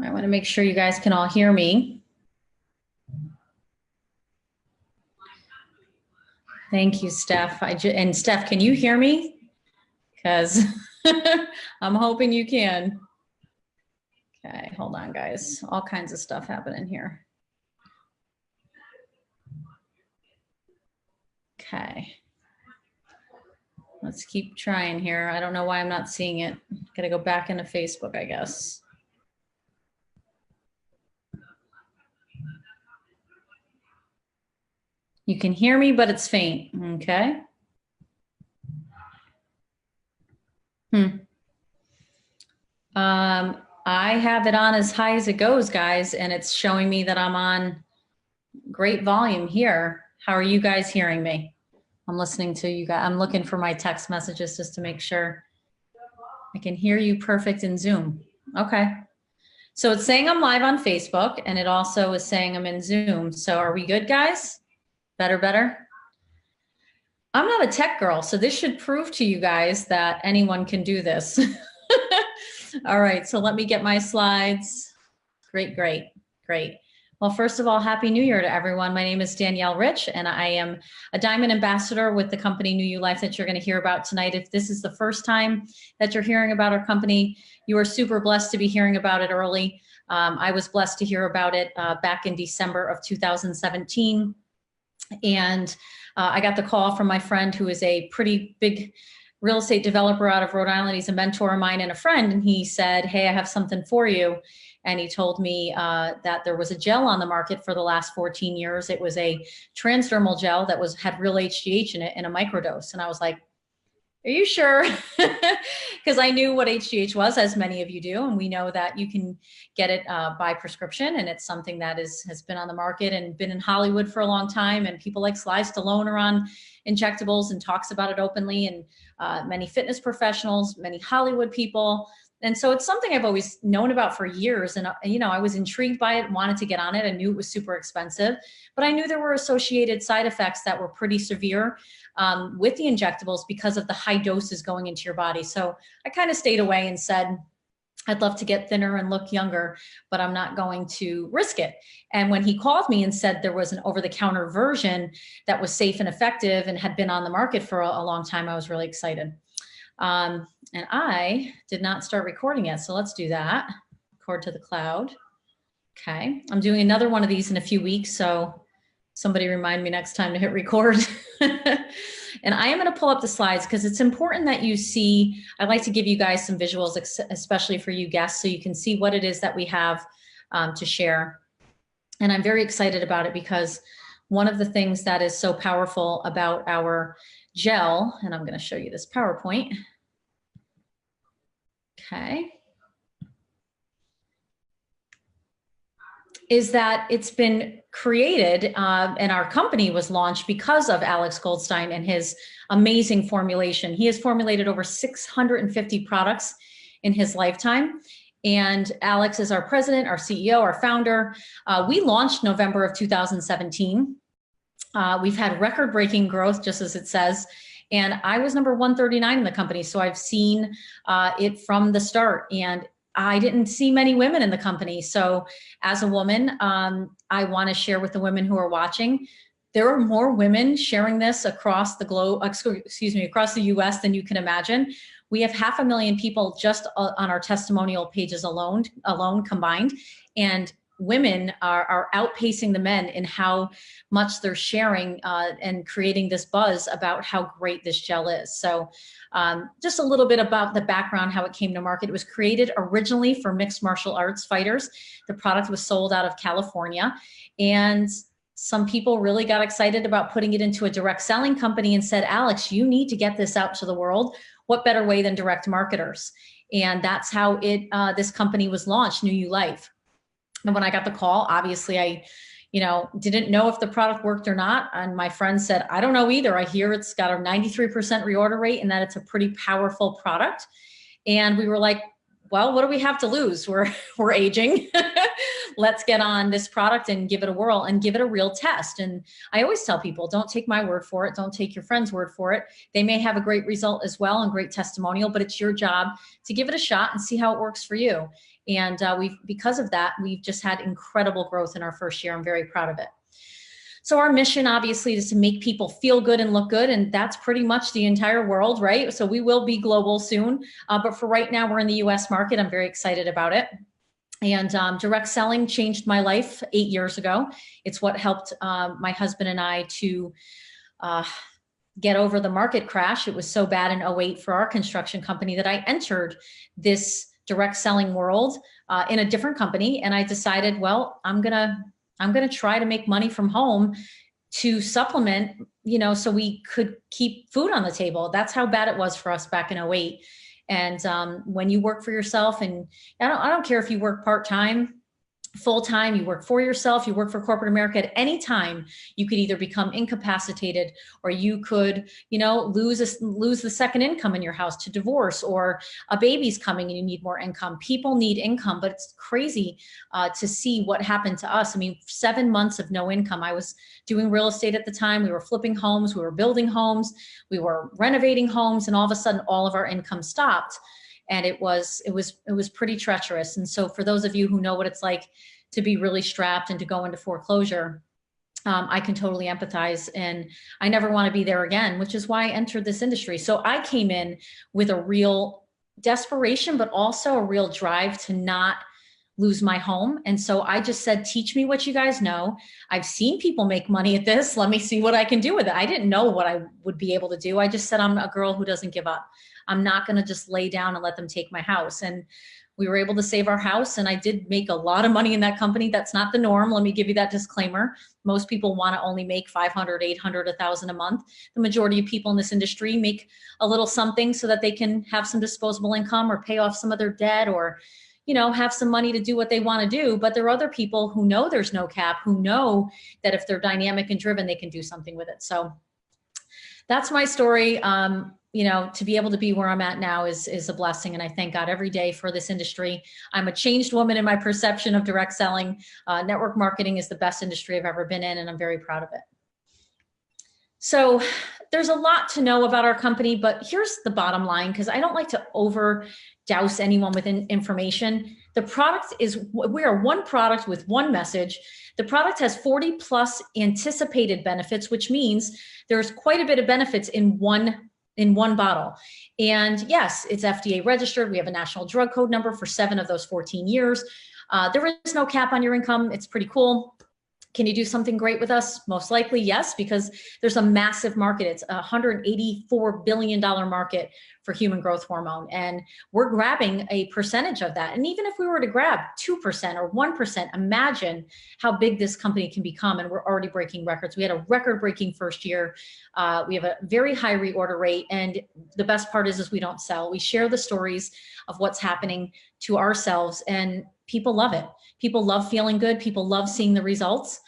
I want to make sure you guys can all hear me. Thank you, Steph. And Steph, can you hear me? Because I'm hoping you can. Okay, hold on, guys. All kinds of stuff happening here. Okay. Let's keep trying here. I don't know why I'm not seeing it. Got to go back into Facebook, I guess. You can hear me, but it's faint. Okay. I have it on as high as it goes, guys, and it's showing me that I'm on great volume here. How are you guys hearing me? I'm listening to you guys. I'm looking for my text messages just to make sure I can hear you perfect in Zoom. Okay. So it's saying I'm live on Facebook, and it also is saying I'm in Zoom. So are we good, guys? Better? I'm not a tech girl, so this should prove to you guys that anyone can do this. All right, so let me get my slides. Great. Well, first of all, Happy New Year to everyone. My name is Danielle Rich, and I am a Diamond Ambassador with the company New You Life that you're going to hear about tonight. If this is the first time that you're hearing about our company, you are super blessed to be hearing about it early. I was blessed to hear about it back in December of 2017. And I got the call from my friend who is a pretty big real estate developer out of Rhode Island. He's a mentor of mine and a friend. And he said, hey, I have something for you. And he told me that there was a gel on the market for the last 14 years. It was a transdermal gel that had real HGH in it in a microdose. And I was like, are you sure? Because I knew what HGH was, as many of you do. And we know that you can get it by prescription. And it's something that has been on the market and been in Hollywood for a long time. And people like Sly Stallone are on injectables and talks about it openly. And many fitness professionals, many Hollywood people. And so it's something I've always known about for years. And, I was intrigued by it, wanted to get on it. I knew it was super expensive, but I knew there were associated side effects that were pretty severe with the injectables because of the high doses going into your body. So I kind of stayed away and said, I'd love to get thinner and look younger, but I'm not going to risk it. And when he called me and said there was an over-the-counter version that was safe and effective and had been on the market for a long time, I was really excited. And I did not start recording yet. So let's do that. Record to the cloud. Okay. I'm doing another one of these in a few weeks. So somebody remind me next time to hit record. And I am going to pull up the slides because it's important that you see, I'd like to give you guys some visuals, especially for you guests, so you can see what it is that we have to share. And I'm very excited about it because one of the things that is so powerful about our gel, and I'm going to show you this PowerPoint. Okay. Is that it's been created and our company was launched because of Alex Goldstein and his amazing formulation. He has formulated over 650 products in his lifetime. And Alex is our president, our CEO, our founder. We launched November of 2017. We've had record-breaking growth, just as it says. And I was number 139 in the company. So I've seen it from the start. And I didn't see many women in the company. So as a woman, I want to share with the women who are watching, there are more women sharing this across the globe, across the US than you can imagine. We have 500,000 people just on our testimonial pages alone combined. And women are outpacing the men in how much they're sharing and creating this buzz about how great this gel is. So just a little bit about the background, how it came to market. It was created originally for mixed martial arts fighters. The product was sold out of California, and some people really got excited about putting it into a direct selling company and said, Alex, you need to get this out to the world. What better way than direct marketers? And that's how this company was launched, New You Life. And when I got the call, obviously I didn't know if the product worked or not. And my friend said, I don't know either. I hear it's got a 93% reorder rate and that it's a pretty powerful product. And we were like, well, what do we have to lose? We're aging. let's get on this product and give it a whirl and give it a real test. And I always tell people, don't take my word for it. Don't take your friend's word for it. They may have a great result as well and great testimonial, but it's your job to give it a shot and see how it works for you. And because of that, we've just had incredible growth in our first year. I'm very proud of it. So our mission obviously is to make people feel good and look good. And that's pretty much the entire world, right? So we will be global soon. But for right now, we're in the US market. I'm very excited about it. And direct selling changed my life 8 years ago. It's what helped my husband and I to get over the market crash. It was so bad in 2008 for our construction company that I entered this direct selling world in a different company. And I decided, well, I'm gonna try to make money from home to supplement, so we could keep food on the table. That's how bad it was for us back in 2008. And when you work for yourself, and I don't care if you work part-time, full-time, you work for yourself, you work for corporate America, at any time, you could either become incapacitated or you could, lose the second income in your house to divorce, or a baby's coming and you need more income. People need income, but it's crazy to see what happened to us. I mean, 7 months of no income. I was doing real estate at the time. We were flipping homes, we were building homes, we were renovating homes, and all of a sudden all of our income stopped. And it was pretty treacherous. And so for those of you who know what it's like to be really strapped and to go into foreclosure, I can totally empathize. And I never want to be there again, which is why I entered this industry. So I came in with a real desperation, but also a real drive to not lose my home. And so I just said, teach me what you guys know. I've seen people make money at this. Let me see what I can do with it. I didn't know what I would be able to do. I just said, I'm a girl who doesn't give up. I'm not going to just lay down and let them take my house. And we were able to save our house. And I did make a lot of money in that company. That's not the norm. Let me give you that disclaimer. Most people want to only make 500, 800, 1,000 a month. The majority of people in this industry make a little something so that they can have some disposable income or pay off some of their debt, or have some money to do what they want to do. But there are other people who know there's no cap, who know that if they're dynamic and driven, they can do something with it. So that's my story. To be able to be where I'm at now is a blessing. And I thank God every day for this industry. I'm a changed woman in my perception of direct selling. Network marketing is the best industry I've ever been in, and I'm very proud of it. So there's a lot to know about our company, but here's the bottom line, because I don't like to over douse anyone with information. The product we are one product with one message. The product has 40 plus anticipated benefits, which means there's quite a bit of benefits in one bottle. And yes, it's FDA registered. We have a national drug code number for 7 of those 14 years. There is no cap on your income. It's pretty cool. Can you do something great with us? Most likely, yes, because there's a massive market. It's a $184 billion market for human growth hormone. And we're grabbing a percentage of that. And even if we were to grab 2% or 1%, imagine how big this company can become. And we're already breaking records. We had a record-breaking first year. We have a very high reorder rate. And the best part is we don't sell. We share the stories of what's happening to ourselves, and people love it. People love feeling good. People love seeing the results.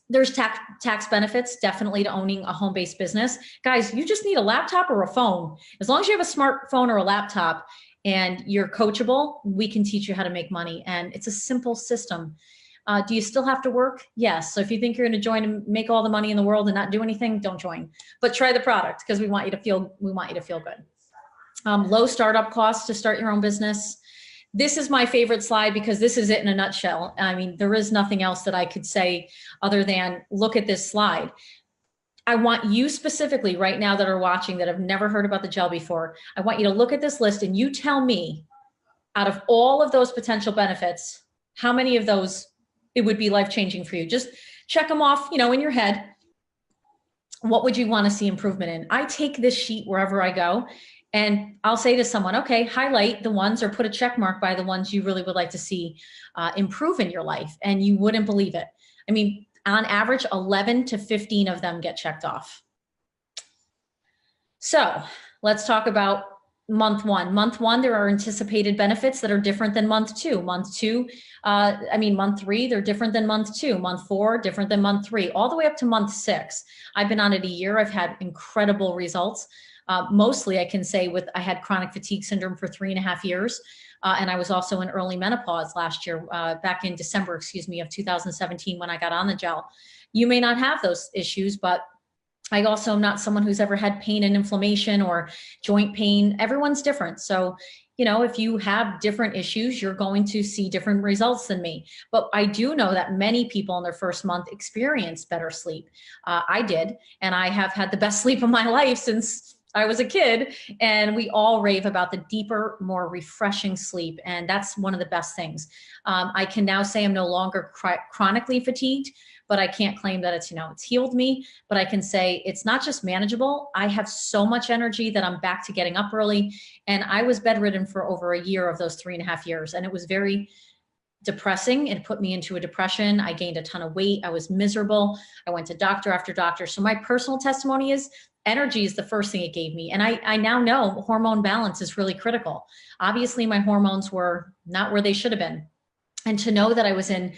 There's tax benefits definitely to owning a home-based business. Guys, you just need a laptop or a phone. As long as you have a smartphone or a laptop and you're coachable, we can teach you how to make money. And it's a simple system. Do you still have to work? Yes. So if you think you're going to join and make all the money in the world and not do anything, don't join. But try the product, because we want you to feel good. Low startup costs to start your own business. This is my favorite slide because this is it in a nutshell. I mean, there is nothing else that I could say other than look at this slide. I want you specifically right now that are watching that have never heard about the gel before. I want you to look at this list and you tell me, out of all of those potential benefits, how many of those it would be life-changing for you. Just check them off, in your head. What would you want to see improvement in? I take this sheet wherever I go. And I'll say to someone, okay, highlight the ones or put a check mark by the ones you really would like to see improve in your life. And you wouldn't believe it. I mean, on average, 11 to 15 of them get checked off. So let's talk about month one. Month one, there are anticipated benefits that are different than month two. Month three, they're different than month two. Month four, different than month three, all the way up to month 6. I've been on it a year. I've had incredible results. Mostly I can say I had chronic fatigue syndrome for 3.5 years. And I was also in early menopause last year, back in December, of 2017 when I got on the gel. You may not have those issues, but I also am not someone who's ever had pain and inflammation or joint pain. Everyone's different. So, if you have different issues, you're going to see different results than me. But I do know that many people in their first month experience better sleep. I did, and I have had the best sleep of my life since I was a kid, and we all rave about the deeper, more refreshing sleep. And that's one of the best things. I can now say I'm no longer chronically fatigued, but I can't claim that it's healed me, but I can say it's not just manageable. I have so much energy that I'm back to getting up early. And I was bedridden for over a year of those 3.5 years. And it was very depressing. It put me into a depression. I gained a ton of weight. I was miserable. I went to doctor after doctor. So my personal testimony is energy is the first thing it gave me. And I now know hormone balance is really critical. Obviously, my hormones were not where they should have been. And to know that I was in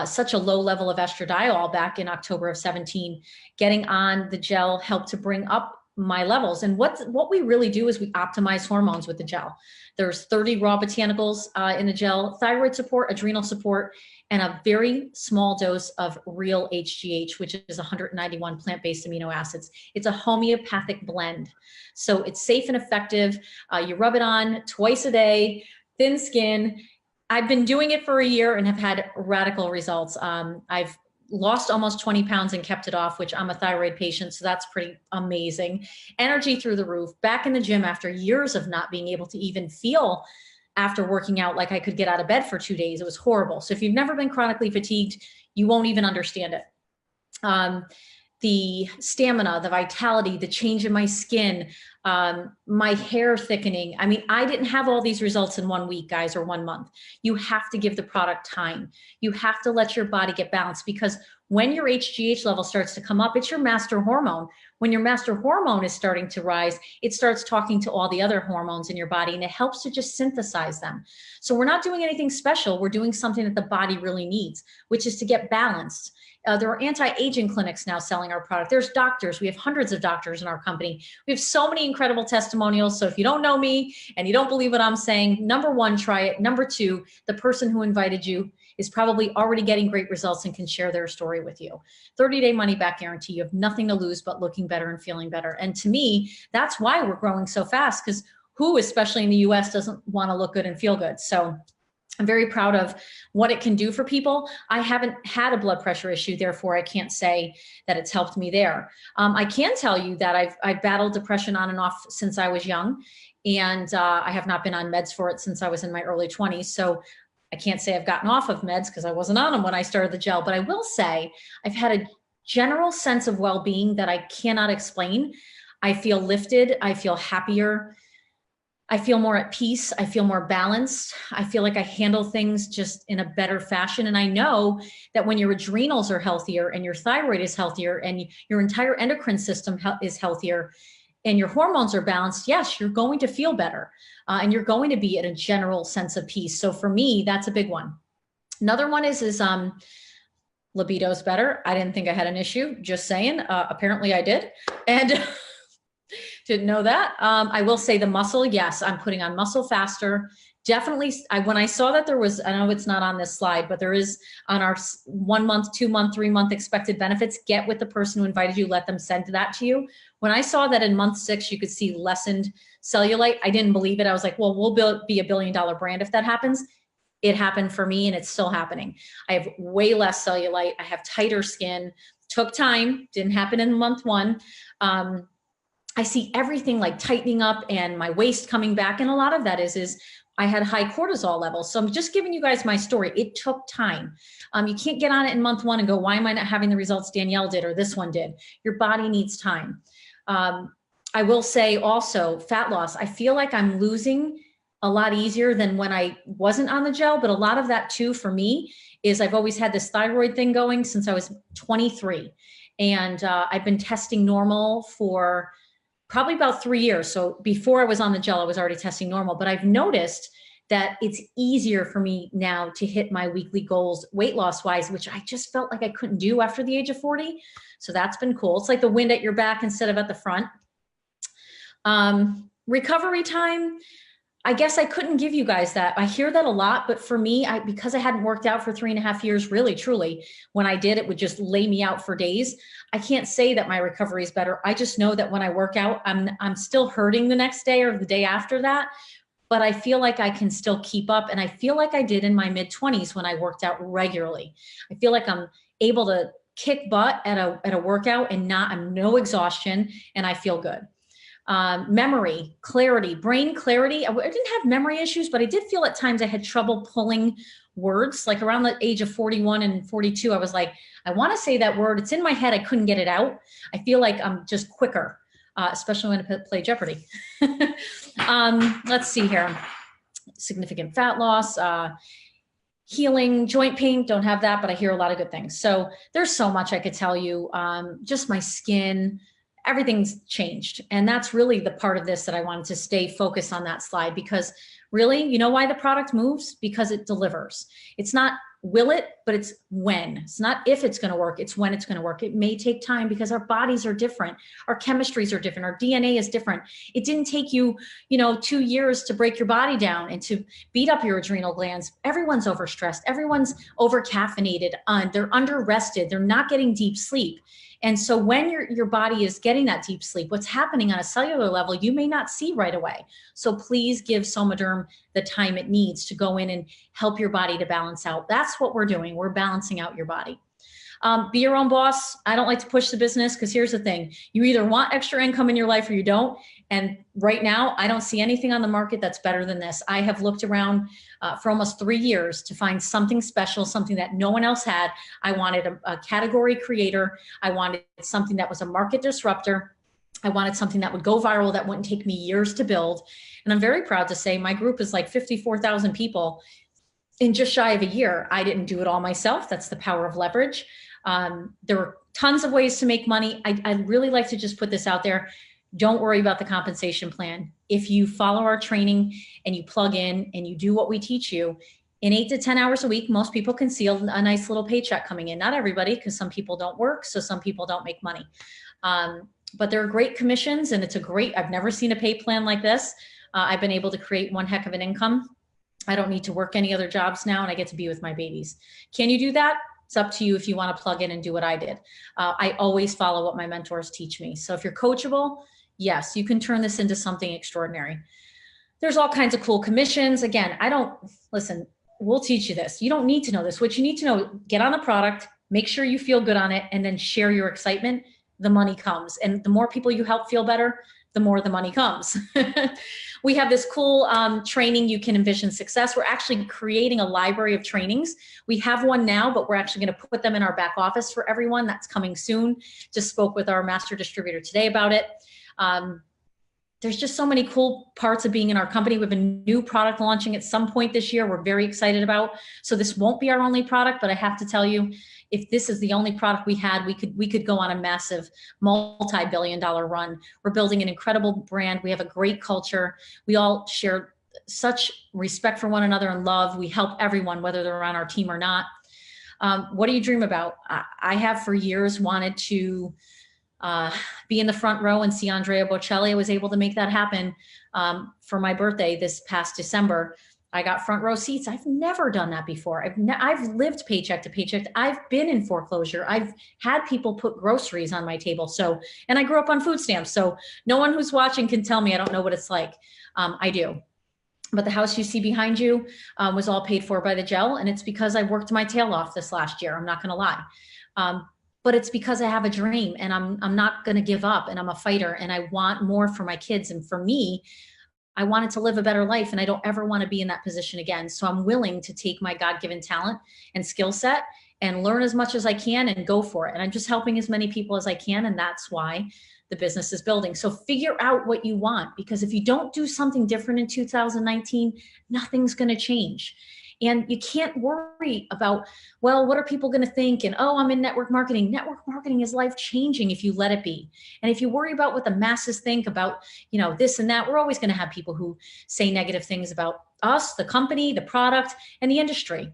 such a low level of estradiol back in October of 17, getting on the gel helped to bring up my levels. And what we really do is we optimize hormones with the gel. There's 30 raw botanicals in the gel, thyroid support, adrenal support, and a very small dose of real HGH, which is 191 plant-based amino acids. It's a homeopathic blend. So it's safe and effective. You rub it on twice a day, thin skin. I've been doing it for a year and have had radical results. I've lost almost 20 pounds and kept it off, which I'm a thyroid patient, so that's pretty amazing. Energy through the roof, back in the gym after years of not being able to even feel after working out like I could get out of bed for 2 days. It was horrible. So if you've never been chronically fatigued, you won't even understand it. The stamina, the vitality, the change in my skin, my hair thickening. I mean, I didn't have all these results in 1 week, guys, or 1 month. You have to give the product time. You have to let your body get balanced, because when your HGH level starts to come up, it's your master hormone. When your master hormone is starting to rise, it starts talking to all the other hormones in your body, and it helps to just synthesize them. So we're not doing anything special. We're doing something that the body really needs, which is to get balanced. There are anti-aging clinics now selling our product. There's doctors. We have hundreds of doctors in our company. We have so many incredible testimonials. So if you don't know me and you don't believe what I'm saying, number one, try it. Number two, the person who invited you is probably already getting great results and can share their story with you. 30-day money-back guarantee. You have nothing to lose but looking better and feeling better. And to me, that's why we're growing so fast, because who, especially in the US, doesn't want to look good and feel good? So I'm very proud of what it can do for people. I haven't had a blood pressure issue, therefore I can't say that it's helped me there. I can tell you that I've battled depression on and off since I was young, and I have not been on meds for it since I was in my early 20s. So I can't say I've gotten off of meds because I wasn't on them when I started the gel, but I will say I've had a general sense of well-being that I cannot explain. I feel lifted. I feel happier. I feel more at peace. I feel more balanced. I feel like I handle things just in a better fashion. And I know that when your adrenals are healthier and your thyroid is healthier and your entire endocrine system is healthier and your hormones are balanced, yes, you're going to feel better. And you're going to be at a general sense of peace. So for me, that's a big one. Another one is libido's better. I didn't think I had an issue, just saying. Apparently I did. And didn't know that. I will say the muscle, yes, I'm putting on muscle faster. Definitely, when I saw that there was, I know it's not on this slide, but there is on our 1 month, 2 month, 3 month expected benefits, get with the person who invited you, let them send that to you. When I saw that in month 6, you could see lessened cellulite, I didn't believe it. I was like, well, we'll be $1 billion brand if that happens. It happened for me and it's still happening. I have way less cellulite. I have tighter skin. Took time, didn't happen in month 1. I see everything like tightening up and my waist coming back. And a lot of that is I had high cortisol levels. So I'm just giving you guys my story. It took time. You can't get on it in month 1 and go, why am I not having the results Danielle did or this one did? Your body needs time. I will say also fat loss. I feel like I'm losing a lot easier than when I wasn't on the gel, but a lot of that too for me is I've always had this thyroid thing going since I was 23. And I've been testing normal for probably about 3 years. So before I was on the gel, I was already testing normal, but I've noticed that it's easier for me now to hit my weekly goals weight loss wise, which I just felt like I couldn't do after the age of 40. So that's been cool. It's like the wind at your back instead of at the front. Recovery time, I guess I couldn't give you guys that. I hear that a lot, but for me, because I hadn't worked out for 3.5 years, really, truly, when I did, it would just lay me out for days. I can't say that my recovery is better. I just know that when I work out, I'm still hurting the next day or the day after that, but I feel like I can still keep up. And I feel like I did in my mid-20s when I worked out regularly. I feel like I'm able to kick butt at a workout and I'm no exhaustion, and I feel good. Memory, clarity, brain clarity. I didn't have memory issues, but I did feel at times I had trouble pulling words. Like around the age of 41 and 42, I was like, I want to say that word. It's in my head. I couldn't get it out. I feel like I'm just quicker, especially when I play Jeopardy. Let's see here. Significant fat loss, healing, joint pain. Don't have that, but I hear a lot of good things. So there's so much I could tell you. Just my skin, everything's changed. And that's really the part of this that I wanted to stay focused on that slide, because really, you know why the product moves? Because it delivers. It's not will it, but it's when. It's not if it's going to work, it's when it's going to work. It may take time because our bodies are different. Our chemistries are different. Our DNA is different. It didn't take you, 2 years to break your body down and to beat up your adrenal glands. Everyone's overstressed. Everyone's over caffeinated. They're under rested. They're not getting deep sleep. And so when your body is getting that deep sleep, what's happening on a cellular level, you may not see right away. So please give Somaderm the time it needs to go in and help your body to balance out. That's what we're doing. We're balancing out your body. Be your own boss. I don't like to push the business, because here's the thing. You either want extra income in your life or you don't. And right now, I don't see anything on the market that's better than this. I have looked around for almost 3 years to find something special, something that no one else had. I wanted a category creator. I wanted something that was a market disruptor. I wanted something that would go viral, that wouldn't take me years to build. And I'm very proud to say my group is like 54,000 people in just shy of a year. I didn't do it all myself. That's the power of leverage. There were tons of ways to make money. I really like to just put this out there. Don't worry about the compensation plan. If you follow our training and you plug in and you do what we teach you, in 8 to 10 hours a week, most people can see a nice little paycheck coming in. Not everybody, because some people don't work, so some people don't make money. But there are great commissions, and I've never seen a pay plan like this. I've been able to create one heck of an income. I don't need to work any other jobs now, and I get to be with my babies. Can you do that? It's up to you if you want to plug in and do what I did. I always follow what my mentors teach me. So if you're coachable, yes, you can turn this into something extraordinary. There's all kinds of cool commissions. Again, listen, we'll teach you this. You don't need to know this. What you need to know, get on the product, make sure you feel good on it, and then share your excitement. The money comes. And the more people you help feel better, the more the money comes. We have this cool training, You Can Envision Success. We're actually creating a library of trainings. We have one now, but we're actually going to put them in our back office for everyone. That's coming soon. Just spoke with our master distributor today about it. There's just so many cool parts of being in our company. We have a new product launching at some point this year we're very excited about. So this won't be our only product, but I have to tell you, if this is the only product we had, we could go on a massive multi-billion-dollar run. We're building an incredible brand. We have a great culture. We all share such respect for one another and love. We help everyone, whether they're on our team or not. What do you dream about? I have for years wanted to be in the front row and see Andrea Bocelli. I was able to make that happen for my birthday this past December. I got front row seats. I've never done that before. I've lived paycheck to paycheck. I've been in foreclosure. I've had people put groceries on my table. And I grew up on food stamps. So no one who's watching can tell me I don't know what it's like. I do. But the house you see behind you was all paid for by the gel. And it's because I worked my tail off this last year. I'm not going to lie. But it's because I have a dream, and I'm not going to give up, and I'm a fighter, and I want more for my kids. And for me, I wanted to live a better life, and I don't ever want to be in that position again. So I'm willing to take my God-given talent and skill set and learn as much as I can and go for it. And I'm just helping as many people as I can. And that's why the business is building. So figure out what you want, because if you don't do something different in 2019, nothing's going to change. And you can't worry about, well, what are people going to think? And, oh, I'm in network marketing. Network marketing is life-changing if you let it be. And if you worry about what the masses think about, this and that, we're always going to have people who say negative things about us, the company, the product, and the industry.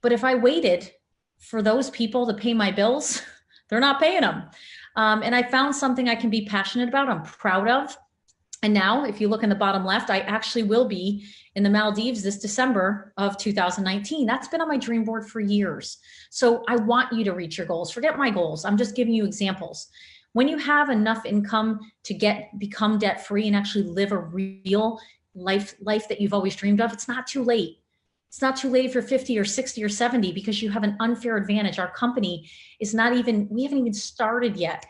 But if I waited for those people to pay my bills, they're not paying them. And I found something I can be passionate about, I'm proud of, And now, if you look in the bottom left, I actually will be in the Maldives this December of 2019. That's been on my dream board for years. So I want you to reach your goals. Forget my goals. I'm just giving you examples. When you have enough income to become debt free and actually live a real life that you've always dreamed of, it's not too late. It's not too late if you're 50 or 60 or 70 because you have an unfair advantage. Our company is we haven't even started yet.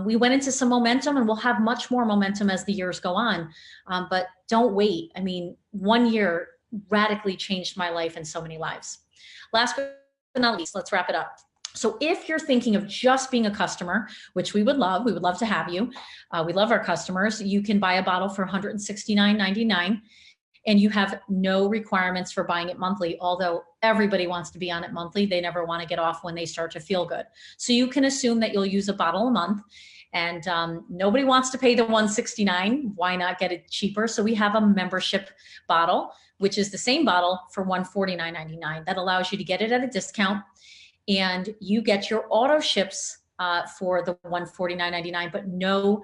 We went into some momentum and we'll have much more momentum as the years go on. But don't wait. I mean, 1 year radically changed my life and so many lives. Last but not least, let's wrap it up. So if you're thinking of just being a customer, which we would love to have you. We love our customers. You can buy a bottle for $169.99. And you have no requirements for buying it monthly, although everybody wants to be on it monthly. They never want to get off when they start to feel good. So you can assume that you'll use a bottle a month, and nobody wants to pay the $169. Why not get it cheaper? So we have a membership bottle, which is the same bottle for $149.99. That allows you to get it at a discount, and you get your auto ships for the $149.99, but no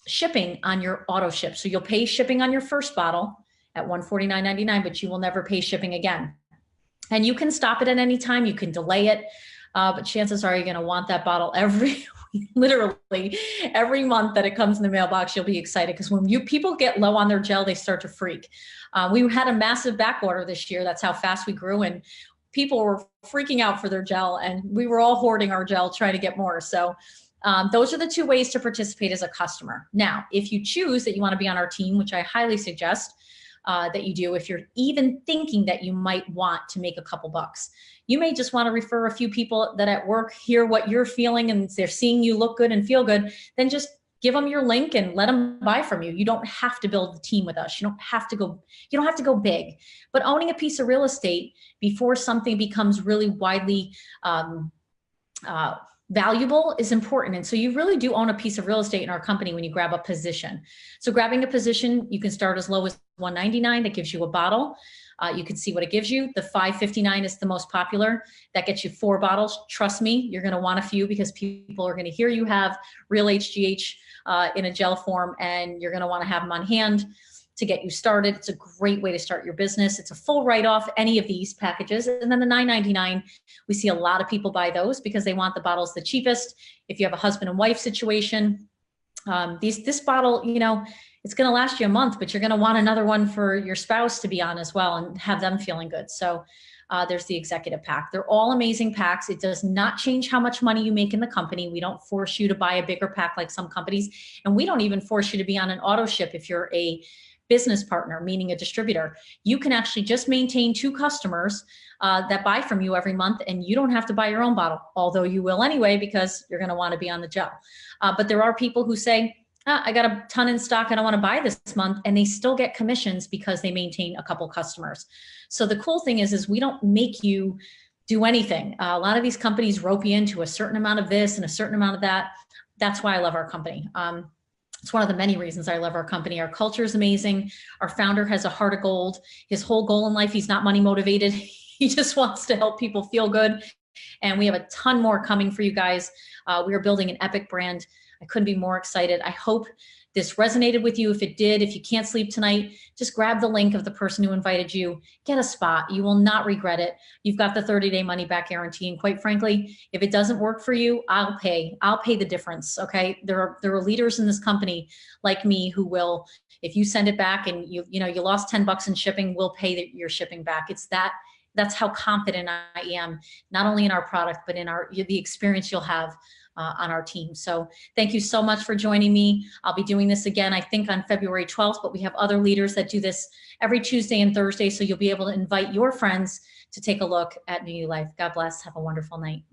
shipping on your auto ship. So you'll pay shipping on your first bottle at $149.99, but you will never pay shipping again. And you can stop it at any time. You can delay it, but chances are you're going to want that bottle literally every month that it comes in the mailbox. You'll be excited because when people get low on their gel, they start to freak. We had a massive back order this year. That's how fast we grew, and people were freaking out for their gel, and we were all hoarding our gel, trying to get more. So those are the two ways to participate as a customer. Now, if you choose that you want to be on our team, which I highly suggest that you do, if you're even thinking that you might want to make a couple bucks, you may just want to refer a few people that at work hear what you're feeling and they're seeing you look good and feel good, then just give them your link and let them buy from you. You don't have to build the team with us. You don't have to go big, but owning a piece of real estate before something becomes really widely valuable is important. And so you really do own a piece of real estate in our company when you grab a position. So grabbing a position, you can start as low as $199. That gives you a bottle. You can see what it gives you. The $559 is the most popular. That gets you 4 bottles. Trust me, you're going to want a few because people are going to hear you have real HGH in a gel form, and you're going to want to have them on hand to get you started. It's a great way to start your business. It's a full write-off, any of these packages. And then the $9.99, we see a lot of people buy those because they want the bottles the cheapest. If you have a husband and wife situation, this bottle, it's going to last you a month, but you're going to want another one for your spouse to be on as well and have them feeling good. So there's the executive pack. They're all amazing packs. It does not change how much money you make in the company. We don't force you to buy a bigger pack like some companies. And we don't even force you to be on an auto ship if you're a business partner, meaning a distributor. You can actually just maintain 2 customers that buy from you every month, and you don't have to buy your own bottle, although you will anyway because you're going to want to be on the gel. But there are people who say, I got a ton in stock, I don't want to buy this month, and they still get commissions because they maintain a couple customers. So the cool thing is we don't make you do anything. A lot of these companies rope you into a certain amount of this and a certain amount of that. That's why I love our company. It's one of the many reasons I love our company. Our culture is amazing. Our founder has a heart of gold. His whole goal in life, he's not money motivated. He just wants to help people feel good. And we have a ton more coming for you guys. We are building an epic brand. I couldn't be more excited. I hope this resonated with you. If it did, if you can't sleep tonight, just grab the link of the person who invited you. Get a spot. You will not regret it. You've got the 30-day money back guarantee. And quite frankly, if it doesn't work for you, I'll pay the difference. Okay. There are leaders in this company like me who will, if you send it back and you lost 10 bucks in shipping, we'll pay your shipping back. That's how confident I am, not only in our product, but in the experience you'll have on our team. So thank you so much for joining me. I'll be doing this again, I think on February 12th, but we have other leaders that do this every Tuesday and Thursday. So you'll be able to invite your friends to take a look at New You Life. God bless. Have a wonderful night.